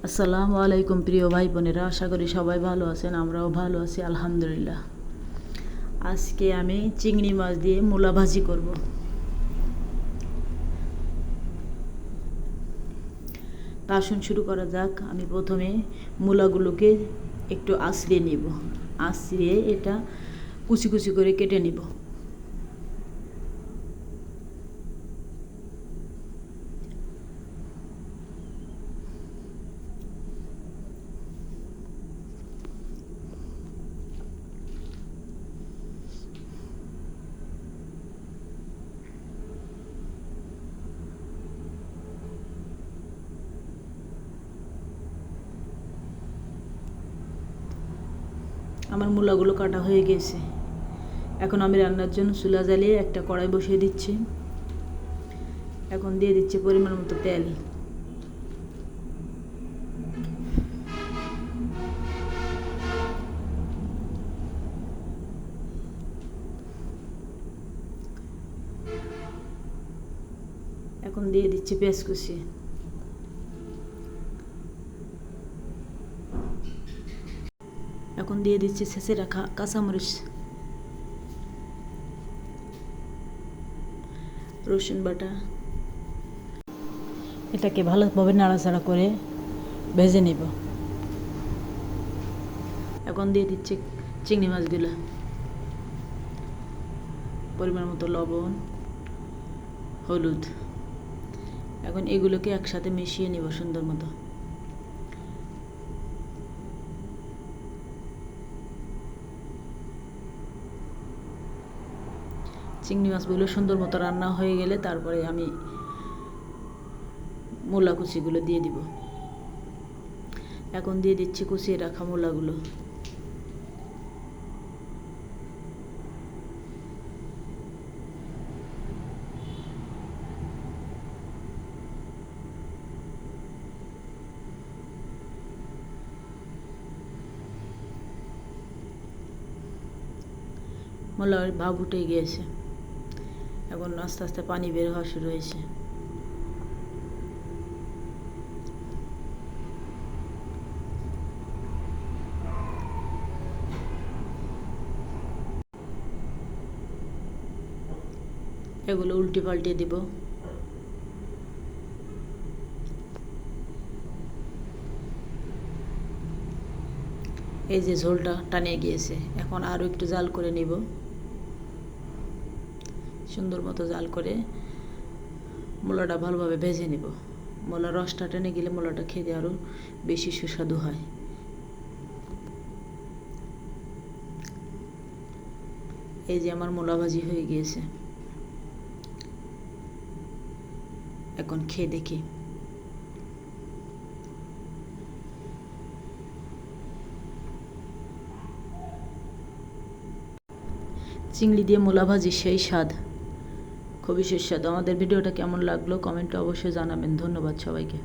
আসসালামু আলাইকুম প্রিয় ভাই বোনেরা, আশা করি সবাই ভালো আছেন। আমরাও ভালো আছি আলহামদুলিল্লাহ। আজকে আমি চিংড়ি মাছ দিয়ে মূলা ভাজি করব। তা আসুন শুরু করা যাক। আমি প্রথমে মূলাগুলোকে একটু আঁচড়িয়ে নিব। আঁচড়িয়ে এটা কুচি কুচি করে কেটে নিব। আমার মূলাগুলো কাটা হয়ে গেছে। এখন আমি রান্নার জন্য চুলা জ্বালিয়ে একটা কড়াই বসিয়ে দিচ্ছি। এখন দিয়ে দিচ্ছি পরিমাণ মতো তেল। এখন দিয়ে দিচ্ছি পেঁয়াজ কুচি। এখন দিয়ে দিচ্ছি ছেঁচে রাখা কাঁচামরিচ, রসুন বাটা। এটাকে ভালোভাবে নাড়াচাড়া করে ভেজে নিব। এখন দিয়ে দিচ্ছি চিংড়ি মাছগুলো, পরিমাণ মতো লবণ, হলুদ। এখন এগুলোকে একসাথে মিশিয়ে নিব সুন্দর মতো। চিংড়ি মাছগুলো সুন্দর মতো রান্না হয়ে গেলে তারপরে আমি মূলা কুচিগুলো দিয়ে দিব। এখন দিয়ে দিচ্ছি কুচিয়ে রাখা মূলাগুলো। মূলার ভাব উঠে গিয়েছে। এখন আস্তে আস্তে পানি বের হওয়া শুরু হয়েছে। এগুলো উল্টে পাল্টে দিব। এই যে ঝোলটা টানিয়ে গিয়েছে, এখন আরও একটু জাল করে নিব। সুন্দর মতো জাল করে মূলাটা ভালোভাবে ভেজে নিব। মূলার রসটা টেনে গেলে মূলাটা খেতে আরও বেশি সুস্বাদু হয়। এই যে আমার মূলা ভাজি হয়ে গিয়েছে। এখন খেয়ে দেখি। চিংড়ি দিয়ে মূলা ভাজি সেই স্বাদ, খুবই সুস্বাদু। আমাদের ভিডিওটা কেমন লাগলো কমেন্টে অবশ্যই জানাবেন। ধন্যবাদ সবাইকে।